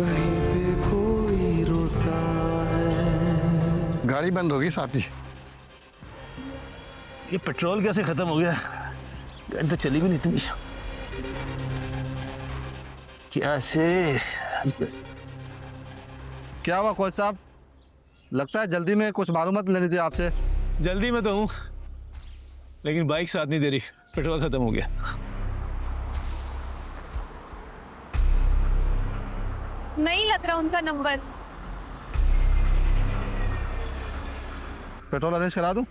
कहीं पे कोई रोता है। गाड़ी बंद होगी साथी। ये पेट्रोल कैसे खत्म हो गया? गाड़ी तो चली भी नहीं इतनी। कैसे? क्या हुआ कोच साहब? लगता है जल्दी में कुछ मालूमात लेनी थी आपसे। जल्दी में तो हूँ, लेकिन बाइक साथ नहीं दे रही, पेट्रोल खत्म हो गया। नहीं लग रहा उनका नंबर। पेट्रोल अरेंज करा दूं?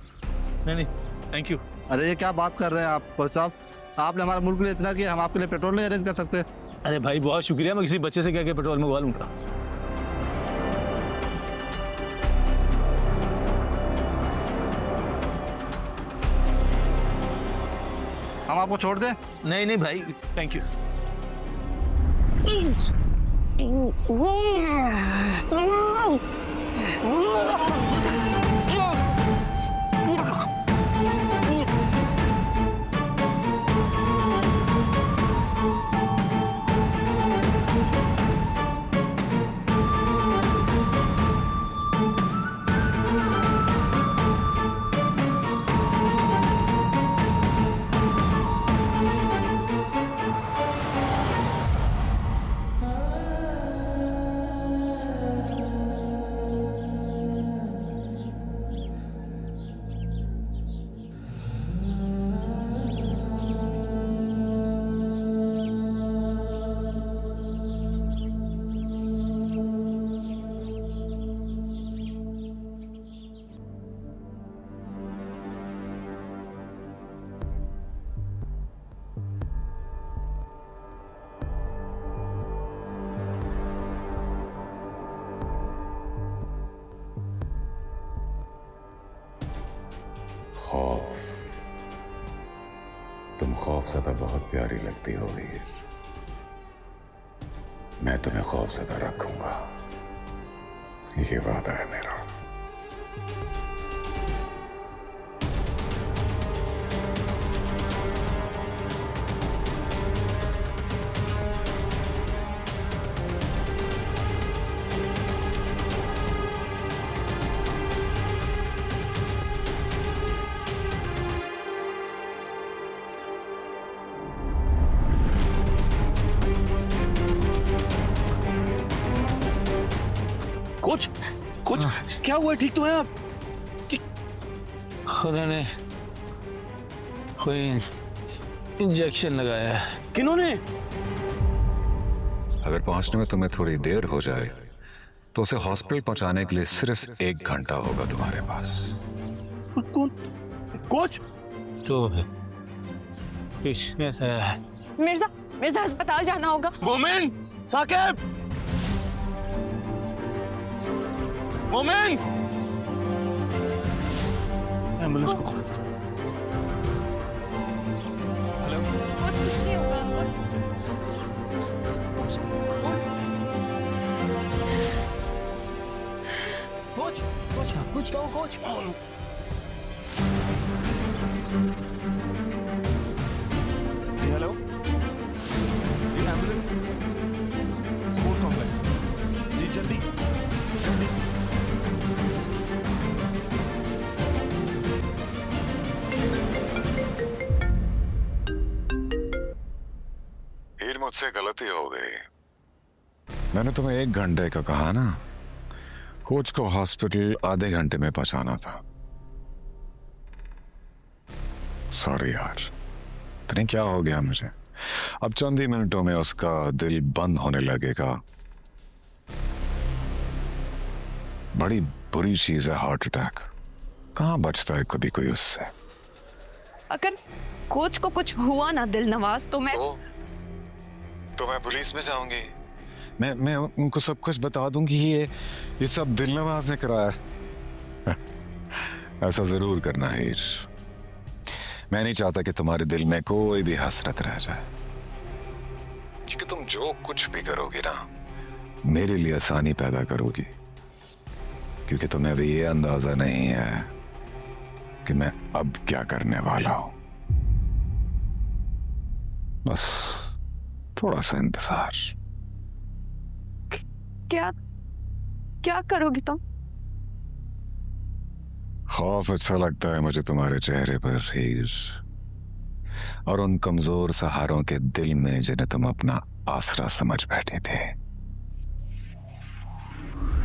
नहीं, थैंक यू। अरे ये क्या बात कर रहे हैं आप कोच साहब? आपने हमारे मुल्क के लिए इतना किया, हम आपके लिए पेट्रोल नहीं अरेंज कर सकते? अरे भाई बहुत शुक्रिया, मैं किसी बच्चे से कह के पेट्रोल मंगवा लूंगा। हम आपको छोड़ दें? नहीं भाई, थैंक यू। खौफ, तुम खौफज़दा बहुत प्यारी लगती हो वीर। मैं तुम्हें खौफज़दा रखूंगा, ये वादा है मेरा। कोच क्या हुआ? ठीक तो है आप? खुदा ने कोई इंजेक्शन लगाया है। किन्होंने? अगर पहुंचने में तुम्हें थोड़ी देर हो जाए तो उसे हॉस्पिटल पहुंचाने के लिए सिर्फ 1 घंटा होगा तुम्हारे पास। कौन? कोच? तो किसने से? मिर्जा अस्पताल जाना होगा। मोमिन, साकिब, मोमिन, एम्बुलेंस को कॉल करो। हेलो कुछ नहीं होगा कोच। कोच क्या हो? कोच जी, हेलो जी, एम्बुलेंस स्पोर्ट्स कॉम्प्लेक्स जी, जल्दी। मुझसे गलती हो गई। मैंने तुम्हें 1 घंटे का कहा ना। कोच को हॉस्पिटल आधे घंटे में पहुंचाना था। सॉरी यार, इतने क्या हो गया मुझे। अब चंद ही मिनटों में उसका दिल बंद होने लगेगा। बड़ी बुरी चीज है हार्ट अटैक। कहाँ बचता है कभी कोई उससे। अगर कोच को कुछ हुआ ना दिल नवाज तो मैं पुलिस में जाऊंगी। मैं उनको सब कुछ बता दूंगी। ये सब दिल नवाज ने कराया है। ऐसा जरूर करना हीर। मैं नहीं चाहता कि तुम्हारे दिल में कोई भी हसरत रह जाए, क्योंकि तुम जो कुछ भी करोगी ना, मेरे लिए आसानी पैदा करोगी। क्योंकि तुम्हें अभी ये अंदाजा नहीं है कि मैं अब क्या करने वाला हूं। बस थोड़ा सा इंतजार। क्या क्या करोगी तुम? खौफ अच्छा लगता है मुझे तुम्हारे चेहरे पर हीर, और उन कमजोर सहारों के दिल में जिन्हें तुम अपना आसरा समझ बैठे थे।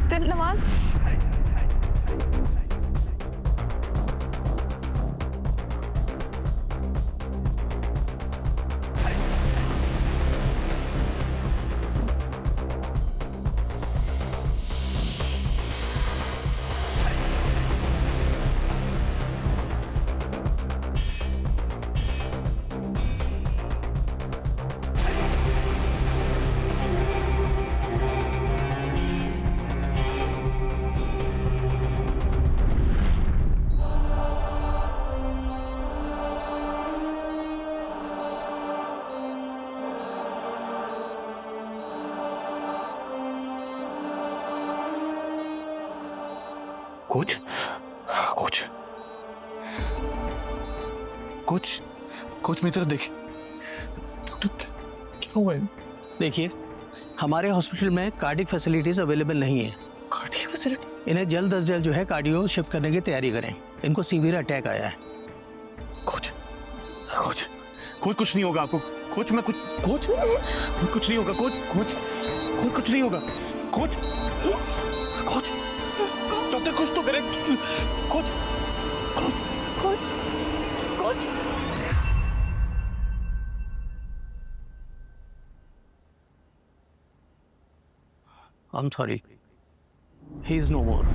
Dilnawaz, coach coach coach coach मेरी तरफ देखिए। क्या हुआ है? देखिए, हमारे हॉस्पिटल में कार्डिक फैसिलिटीज अवेलेबल नहीं है। Cardiac facility? इन्हें जल्द अज जल्द जो है कार्डियो शिफ्ट करने की तैयारी करें। इनको सीवियर अटैक आया है। कोच कोच कोच कुछ नहीं होगा आपको। कोच मैं कुछ कोच कुछ नहीं होगा। कोच कोच कोच कुछ नहीं होगा। कोच कोच सबसे कुछ तो करे। Coach coach coach I'm sorry. He is no more.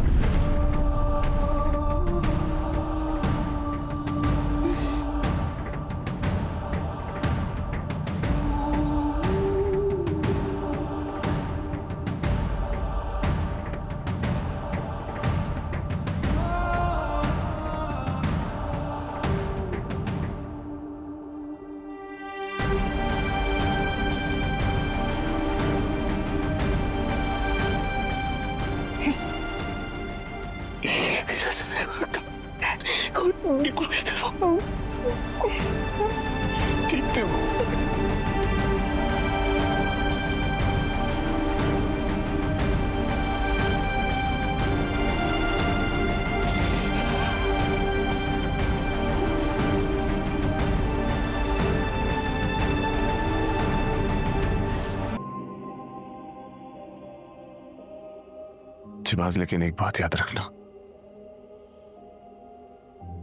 शिबाज, लेकिन एक बात याद रखना,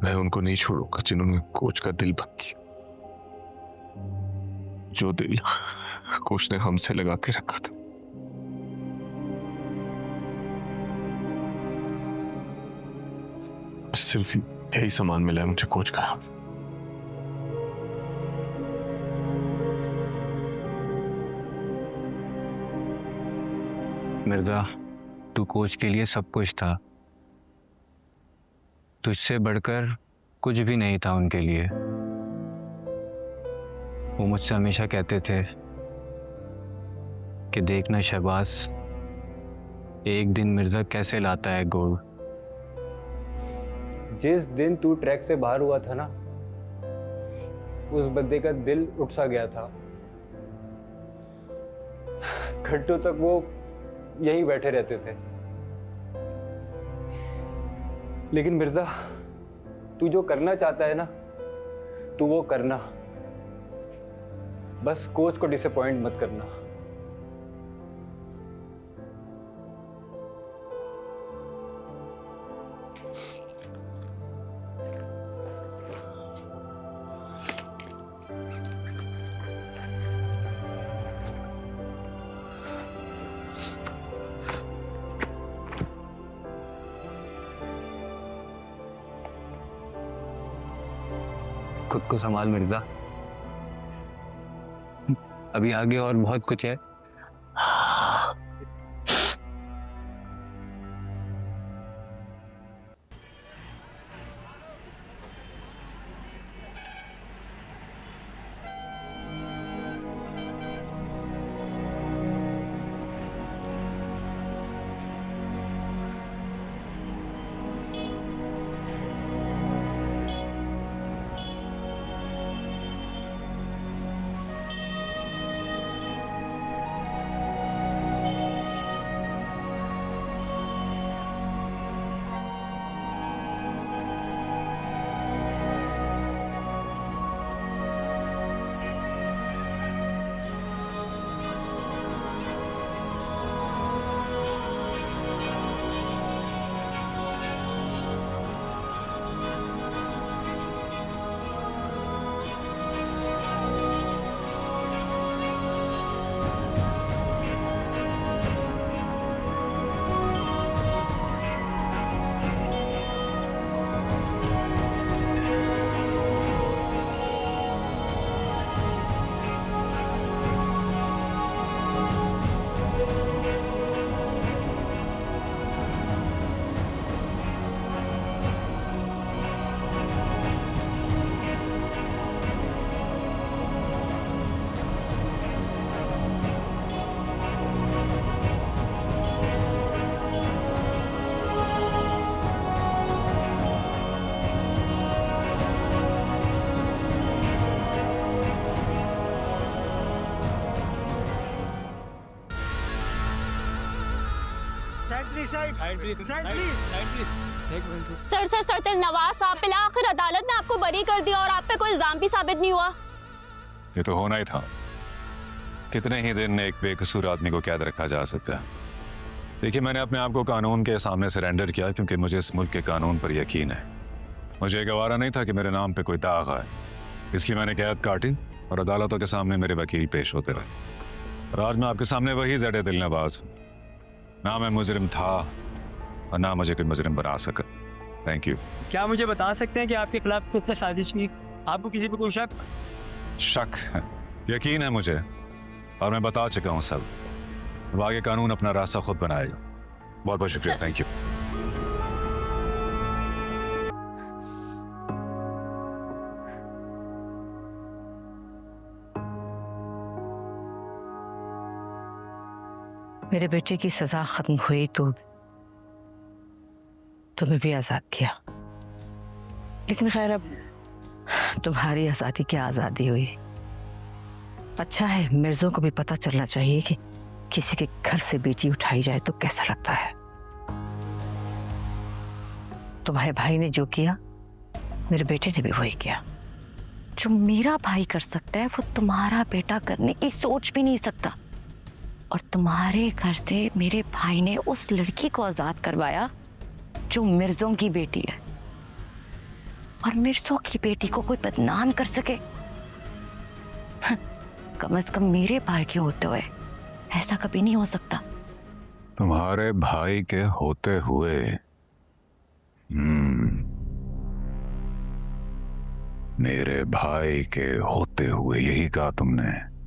मैं उनको नहीं छोड़ूंगा जिन्होंने कोच का दिल भंग किया। जो दिल कोच ने हमसे लगा के रखा था। सिर्फ यही सामान मिला है मुझे कोच का। मिर्जा, तू कोच के लिए सब कुछ था। तुझसे बढ़कर कुछ भी नहीं था उनके लिए। वो मुझसे हमेशा कहते थे कि देखना शहबाज, एक दिन मिर्जा कैसे लाता है गोल। जिस दिन तू ट्रैक से बाहर हुआ था ना, उस बंदे का दिल उठ सा गया था। घंटों तक वो यहीं बैठे रहते थे। लेकिन मिर्जा, तू जो करना चाहता है ना, तू वो करना। बस कोच को डिसअपॉइंट मत करना। खुद को संभाल मिर्जा, अभी आगे और बहुत कुछ है। सर सर सर दिलनवाज साहब पिला आखिर अदालत ने आपको बरी कर दिया और आप पे कोई इल्जाम भी साबित नहीं हुआ। ये तो होना ही था। कितने ही दिन एक बेकसूर आदमी को कैद रखा जा सकता है। देखिए, मैंने अपने आप को कानून के सामने सरेंडर किया क्योंकि मुझे इस मुल्क के कानून पर यकीन है। मुझे गवारा नहीं था कि मेरे नाम पे कोई दाग आए, इसलिए मैंने कैद काटी और अदालतों के सामने मेरे वकील पेश होते रहे। और आज मैं आपके सामने वही ज़ेड दिलनवाज हूं। ना मैं मुजरिम था और ना मुझे कोई मुजरिम बना सका। Thank you. क्या मुझे बता सकते हैं कि आपके खिलाफ कितने साजिश की? आपको किसी पे कोई शक है? यकीन है मुझे और मैं बता चुका हूँ सब। अब आगे कानून अपना रास्ता खुद बनाएगा। बहुत बहुत शुक्रिया। Thank you. मेरे बेटे की सजा खत्म हुई तो तुम्हें भी आजाद किया, लेकिन खैर अब तुम्हारी आजादी क्या आजादी हुई। अच्छा है, मिर्जों को भी पता चलना चाहिए कि किसी के घर से बेटी उठाई जाए तो कैसा लगता है। तुम्हारे भाई ने जो किया मेरे बेटे ने भी वही किया। जो मेरा भाई कर सकता है वो तुम्हारा बेटा करने की सोच भी नहीं सकता। और तुम्हारे घर से मेरे भाई ने उस लड़की को आजाद करवाया जो मिर्जों की बेटी है, और मिर्जों की बेटी को कोई बदनाम कर सके। कम से कम मेरे भाई के होते हुए ऐसा कभी नहीं हो सकता। तुम्हारे भाई के होते हुए मेरे भाई के होते हुए, यही कहा तुमने।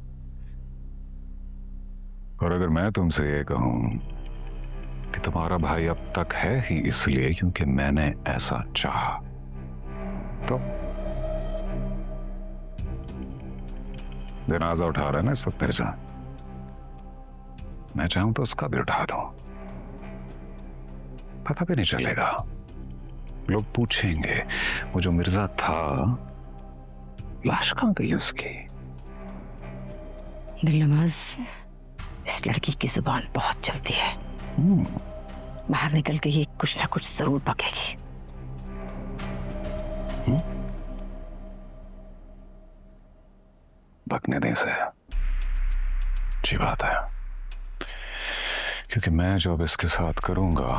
और अगर मैं तुमसे ये कहूं कि तुम्हारा भाई अब तक है ही इसलिए क्योंकि मैंने ऐसा चाहा, तो जनाजा उठा रहा है ना इस वक्त मेरे साथ। मैं चाहूं तो उसका भी उठा दूं, पता भी नहीं चलेगा। लोग पूछेंगे वो जो मिर्जा था लाश कहां गई उसकी। दिलनवाज, इस लड़की की जुबान बहुत चलती है। बाहर निकल के ये कुछ ना कुछ जरूर बकेगी। बकने दें से अच्छी बात है, क्योंकि मैं जो अब इसके साथ करूंगा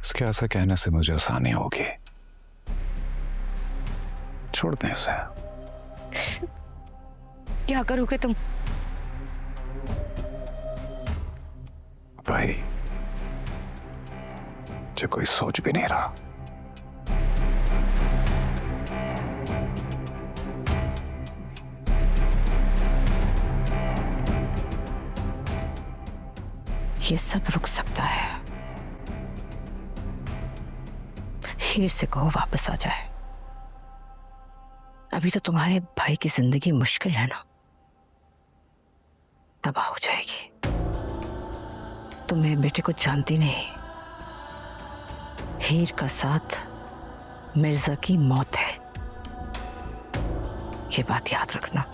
इसके ऐसा कहने से मुझे आसानी होगी। छोड़ दें इसे। क्या करोगे तुम? भाई, जो कोई सोच भी नहीं रहा। ये सब रुक सकता है। हीर से कहो वापस आ जाए। अभी तो तुम्हारे भाई की जिंदगी मुश्किल है ना, तबाह हो जाएगी। तुम मेरे बेटे को जानती नहीं। हीर का साथ मिर्जा की मौत है, ये बात याद रखना।